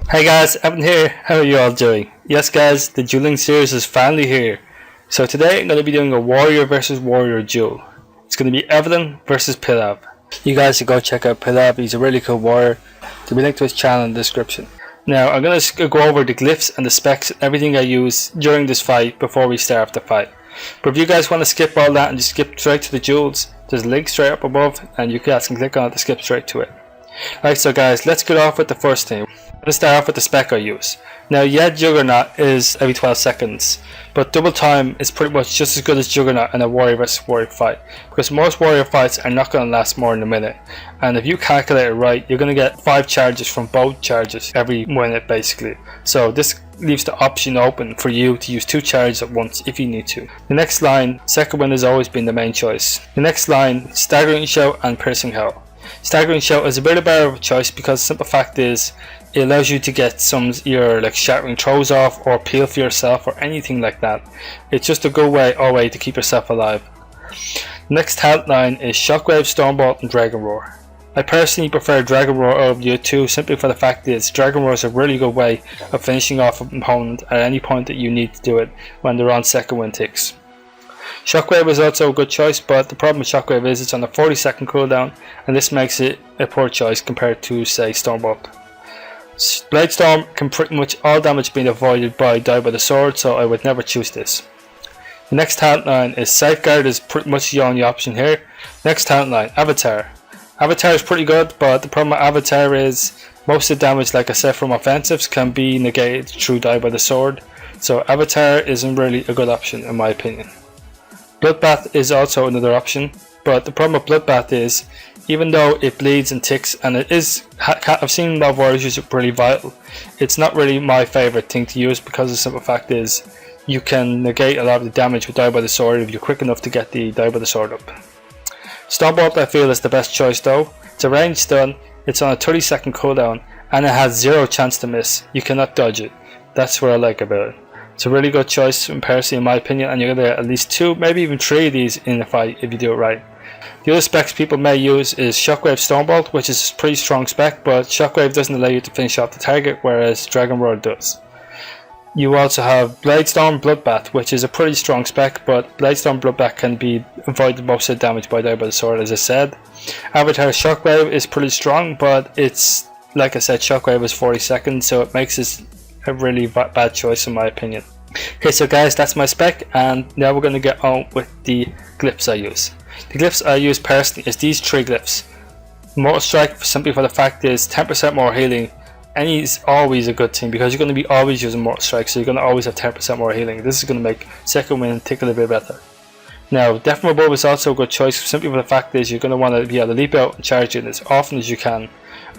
Hey guys, Evan here. How are you all doing? Yes guys, the dueling series is finally here. So today I'm going to be doing a warrior versus warrior duel. It's going to be Evylyn versus Pilav. You guys should go check out Pilav, he's a really cool warrior. There'll be a link to his channel in the description. Now I'm going to go over the glyphs and the specs and everything I use during this fight before we start the fight. But if you guys want to skip all that and just skip straight to the duels, there's a link straight up above and you guys can click on it to skip straight to it. Alright, so guys, let's get off with the first thing. Let's start off with the spec I use. Now, yeah, Juggernaut is every 12 seconds, but double time is pretty much just as good as Juggernaut in a warrior versus warrior fight, because most warrior fights are not going to last more than a minute, and if you calculate it right, you're going to get 5 charges from both charges every minute basically. So this leaves the option open for you to use 2 charges at once if you need to. The next line, second one has always been the main choice. The next line, staggering shout and piercing howl. Staggering shout is a bit better of a choice because the simple fact is it allows you to get some your like shattering throws off or peel for yourself or anything like that. It's just a good way to keep yourself alive. Next talent line is Shockwave, Stormbolt and Dragon Roar. I personally prefer Dragon Roar over the two simply for the fact is Dragon Roar is a really good way of finishing off an opponent at any point that you need to do it when they're on second wind ticks. Shockwave is also a good choice, but the problem with Shockwave is it's on a 40-second cooldown and this makes it a poor choice compared to say Stormbolt. Blade Storm can pretty much all damage being avoided by Die by the Sword, so I would never choose this. The next talent line is Safeguard is pretty much the only option here. Next talent line, Avatar. Avatar is pretty good, but the problem with Avatar is most of the damage, like I said, from offensives can be negated through Die by the Sword, so Avatar isn't really a good option in my opinion. Bloodbath is also another option, but the problem with Bloodbath is even though it bleeds and ticks and it is, I've seen a lot of warriors use it pretty vital, it's not really my favourite thing to use because the simple fact is you can negate a lot of the damage with Die by the Sword if you're quick enough to get the Die by the Sword up. Stormbolt I feel is the best choice though. It's a ranged stun, it's on a 30-second cooldown and it has 0 chance to miss. You cannot dodge it. That's what I like about it. It's a really good choice personally in my opinion, and you're going to get at least 2, maybe even 3 of these in a fight if you do it right. The other specs people may use is Shockwave, Stormbolt, which is a pretty strong spec, but Shockwave doesn't allow you to finish off the target, whereas Dragon Roar does. You also have Blade Storm, Bloodbath, which is a pretty strong spec, but Blade Storm, Bloodbath can be avoided most of the damage by Die by the Sword, as I said. Avatar Shockwave is pretty strong, but it's, like I said, Shockwave is 40 seconds, so it makes it a really bad choice in my opinion. Okay, so guys, that's my spec, and now we're going to get on with the glyphs I use. The glyphs I use personally is these 3 glyphs. Mortal Strike, simply for the fact is 10% more healing, and is always a good thing because you're going to be always using Mortal Strike, so you're going to always have 10% more healing. This is going to make second wind tick a little bit better. Now, Death from Above is also a good choice simply for the fact is you're going to want to be able to leap out and charge it as often as you can.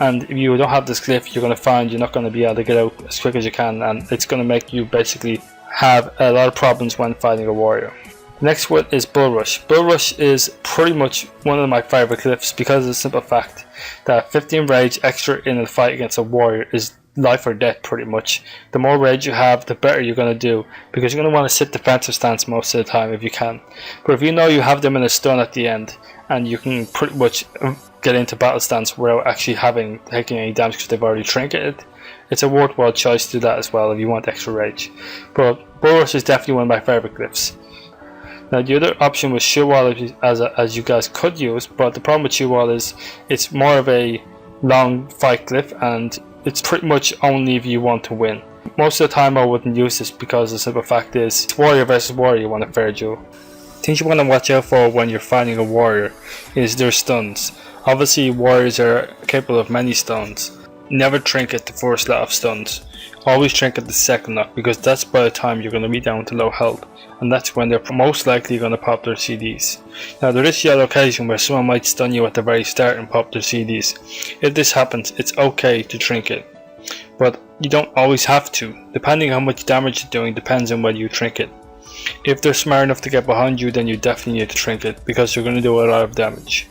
And if you don't have this glyph, you're going to find you're not going to be able to get out as quick as you can, and it's going to make you basically have a lot of problems when fighting a warrior. The next one is Bull Rush. Bull Rush is pretty much one of my favourite glyphs because of the simple fact that 15 rage extra in a fight against a warrior is life or death pretty much. The more rage you have, the better you're going to do because you're going to want to sit defensive stance most of the time if you can. But if you know you have them in a stun at the end and you can pretty much get into battle stance without actually taking any damage because they've already trinketed, it's a worthwhile choice to do that as well if you want extra rage. But Bull Rush is definitely one of my favourite glyphs. Now the other option was Shoe Wall as you guys could use, but the problem with Shoe Wall is it's more of a long fight glyph and it's pretty much only if you want to win. Most of the time I wouldn't use this because the simple fact is it's warrior versus warrior, you want a fair duel. Things you want to watch out for when you're fighting a warrior is their stuns. Obviously warriors are capable of many stuns. Never trinket the first lot of stuns. Always trinket the second lot because that's by the time you're going to be down to low health, and that's when they're most likely going to pop their CDs. Now there is the other occasion where someone might stun you at the very start and pop their CDs. If this happens, it's okay to trinket, but you don't always have to. Depending on how much damage you're doing depends on whether you trinket. If they're smart enough to get behind you, then you definitely need to trinket because you're going to do a lot of damage.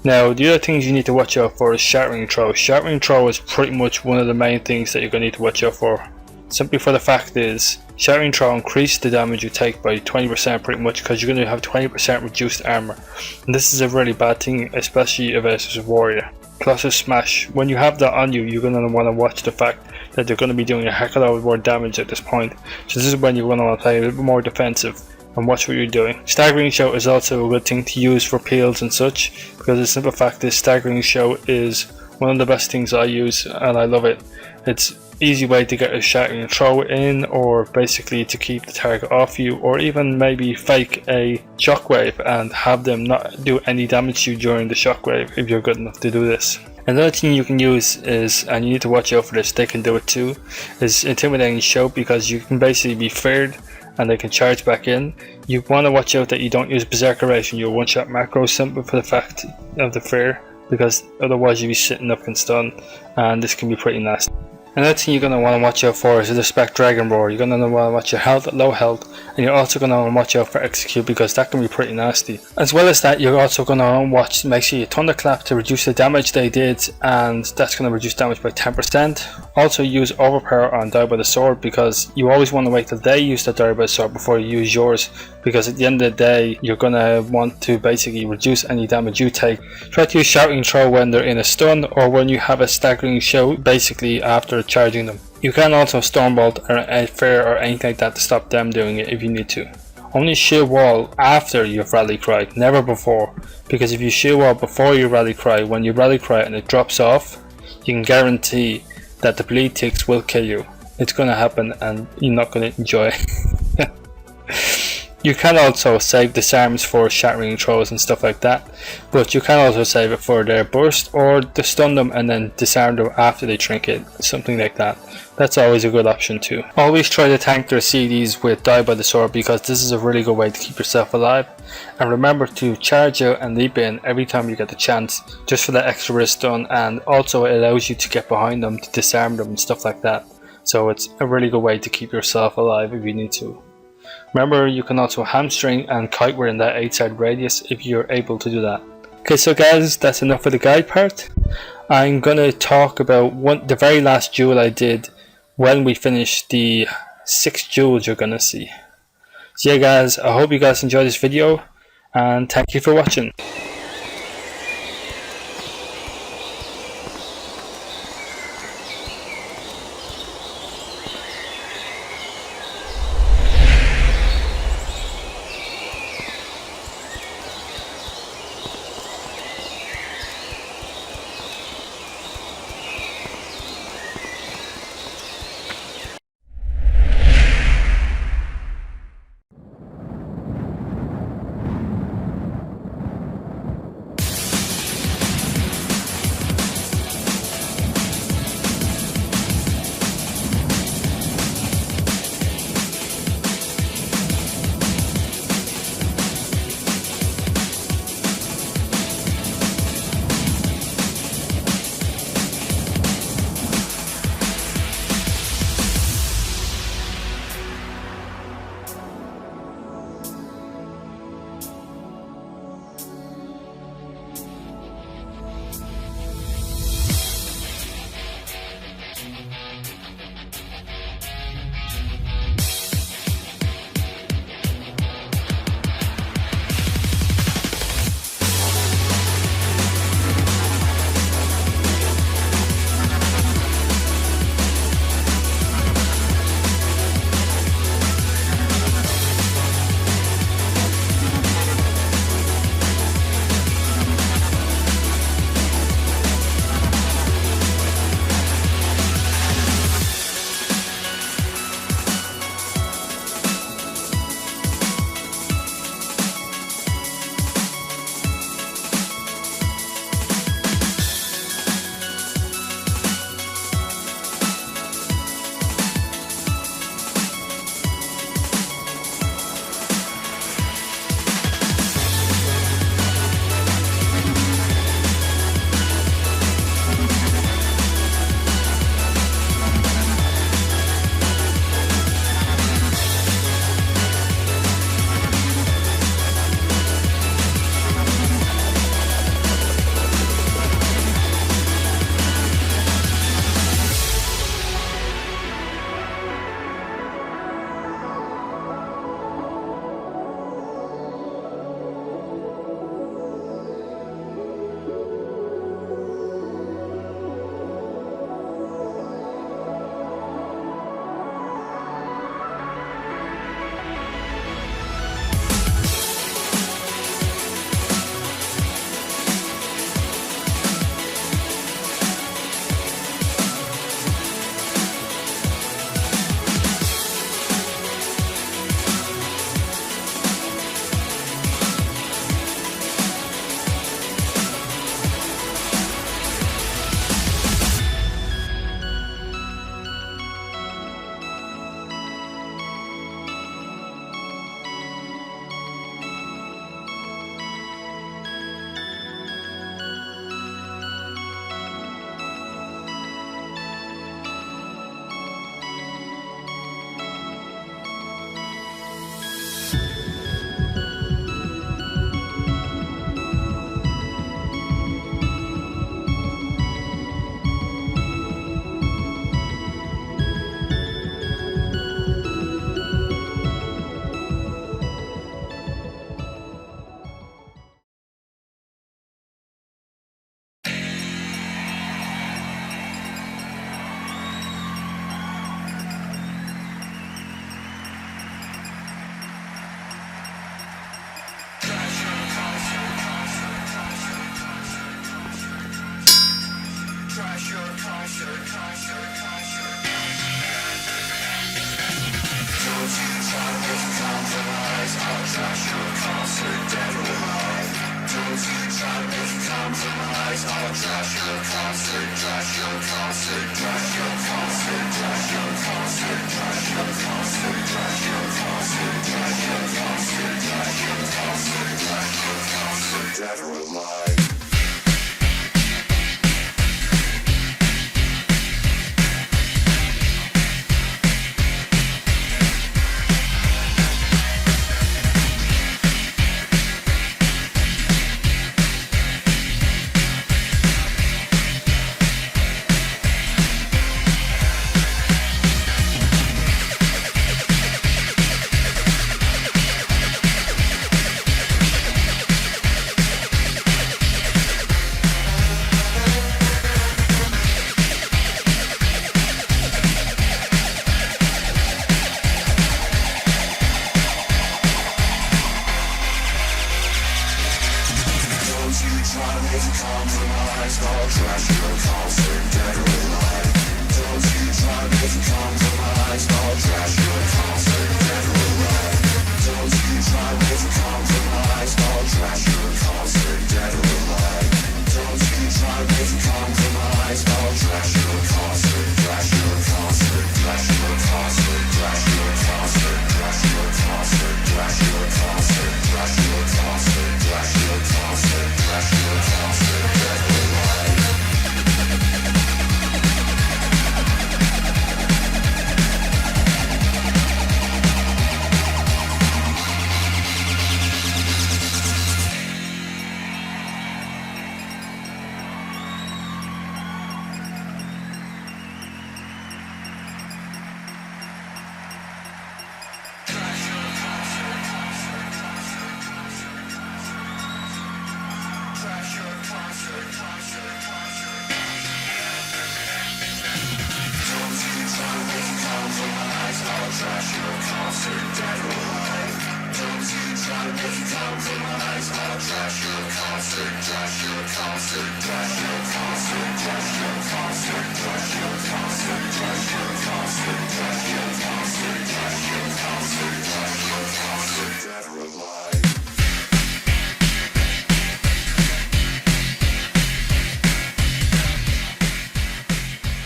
Now the other things you need to watch out for is shattering throw. Shattering throw is pretty much one of the main things that you're going to need to watch out for. Simply for the fact is shattering throw increases the damage you take by 20% pretty much because you're going to have 20% reduced armor, and this is a really bad thing, especially if it's a warrior. cluster smash. When you have that on you, you're going to want to watch the fact that they're going to be doing a heck of a lot more damage at this point. So this is when you're going to want to play a little bit more defensive and watch what you're doing. Staggering show is also a good thing to use for peels and such, because the simple fact is staggering show is one of the best things I use and I love it. It's easy way to get a shattering throw in, or basically to keep the target off you, or even maybe fake a shockwave and have them not do any damage to you during the shockwave if you're good enough to do this. Another thing you can use is, and you need to watch out for this, they can do it too, is intimidating show, because you can basically be feared and they can charge back in. You want to watch out that you don't use berserkeration, your one shot macro, simply for the fact of the fear, because otherwise you'll be sitting up and stunned, and this can be pretty nasty. Another thing you're going to want to watch out for is the Spec Dragon Roar. You're going to want to watch your health at low health, and you're also going to want to watch out for execute, because that can be pretty nasty. As well as that, you're also going to want to make sure you thunderclap to reduce the damage they did, and that's going to reduce damage by 10%. Also use overpower on Die by the Sword, because you always want to wait till they use the Die by the Sword before you use yours, because at the end of the day you're going to want to basically reduce any damage you take. Try to use shouting throw when they're in a stun, or when you have a staggering show, basically after charging them. You can also Stormbolt or a fair or anything like that to stop them doing it if you need to. Only shield wall after you've rally cried, never before, because if you shield wall before you rally cry, when you rally cry and it drops off, you can guarantee that the bleed ticks will kill you. It's gonna happen and you're not gonna enjoy it. You can also save disarms for shattering throws and stuff like that, but you can also save it for their burst, or to stun them and then disarm them after they trinket, something like that. That's always a good option too. Always try to tank their CDs with Die by the Sword, because this is a really good way to keep yourself alive. And remember to charge out and leap in every time you get the chance, just for that extra risk stun, and also it allows you to get behind them to disarm them and stuff like that. So it's a really good way to keep yourself alive if you need to. Remember, you can also hamstring and kite within that 8-side radius if you're able to do that. Okay, so guys, that's enough for the guide part. I'm going to talk about the very last duel I did when we finished the 6 duels you're going to see. So yeah guys, I hope you guys enjoyed this video, and thank you for watching.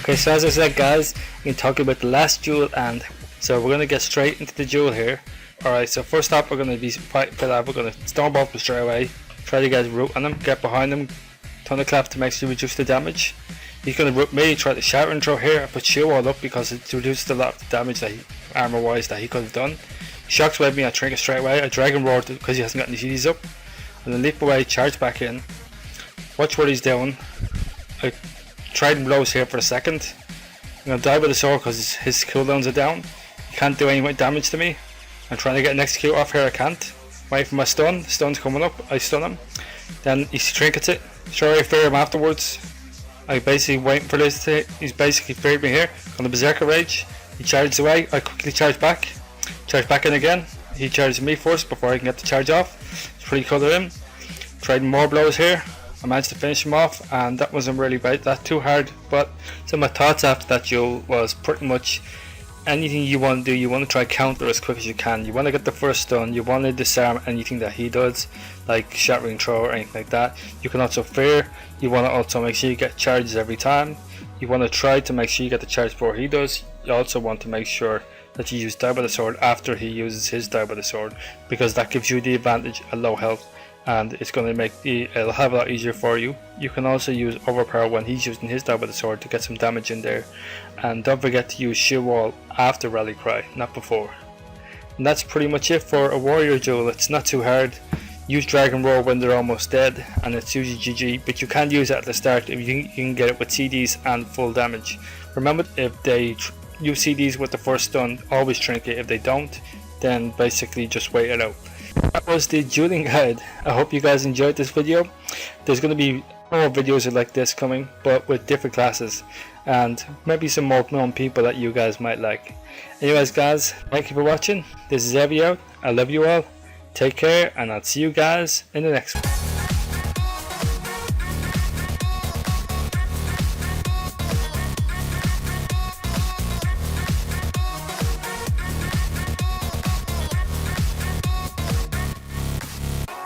Okay, so as I said guys, we can talk about the last duel, and so we're going to get straight into the duel here. Alright, so first up we're going to be fighting Pilav. We're going to storm up straight away, try to get a root on him, get behind him, ton of clap to make sure we reduce the damage. He's going to root me, try to shattering throw here, I put shield wall up because it reduced a lot of the damage that armor wise that he could have done. He shocks wave me, I trinket straight away, I dragon roar because he hasn't got any CDs up, and then leap away, charge back in, watch what he's doing. I tried and blows here for a second. I'm going to die with the sword because his cooldowns are down. He can't do any damage to me. I'm trying to get an execute off here, I can't. Wait for my stun, the stun's coming up, I stun him. Then he trinkets it, sure I fear him afterwards. I basically waiting for this to, he's basically feared me here. On the Berserker Rage, he charges away, I quickly charge back in again. He charges me first before I can get the charge off. It's pretty cool of him. Tried more blows here. I managed to finish him off, and that wasn't really that too hard. But so my thoughts after that duel was pretty much anything you want to do, you want to try counter as quick as you can. You want to get the first stun, you want to disarm anything that he does, like shattering throw or anything like that. You can also fear, you want to also make sure you get charges every time. You want to try to make sure you get the charge before he does. You also want to make sure that you use die by the sword after he uses his die by the sword, because that gives you the advantage at low health, and it's going to make it'll have a lot easier for you. You can also use overpower when he's using his die by the sword to get some damage in there, and don't forget to use shield wall after rally cry, not before. And that's pretty much it for a warrior duel. It's not too hard. Use dragon roar when they're almost dead, and it's usually GG, but you can use it at the start if you can get it with CDs and full damage. Remember, if they use CDs with the first stun, always trinket. If they don't, then basically just wait it out. That was the dueling guide. I hope you guys enjoyed this video. There's going to be more videos like this coming, but with different classes, and maybe some more known people that you guys might like. Anyways guys, thank you for watching. This is Evy out. I love you all. Take care, and I'll see you guys in the next one.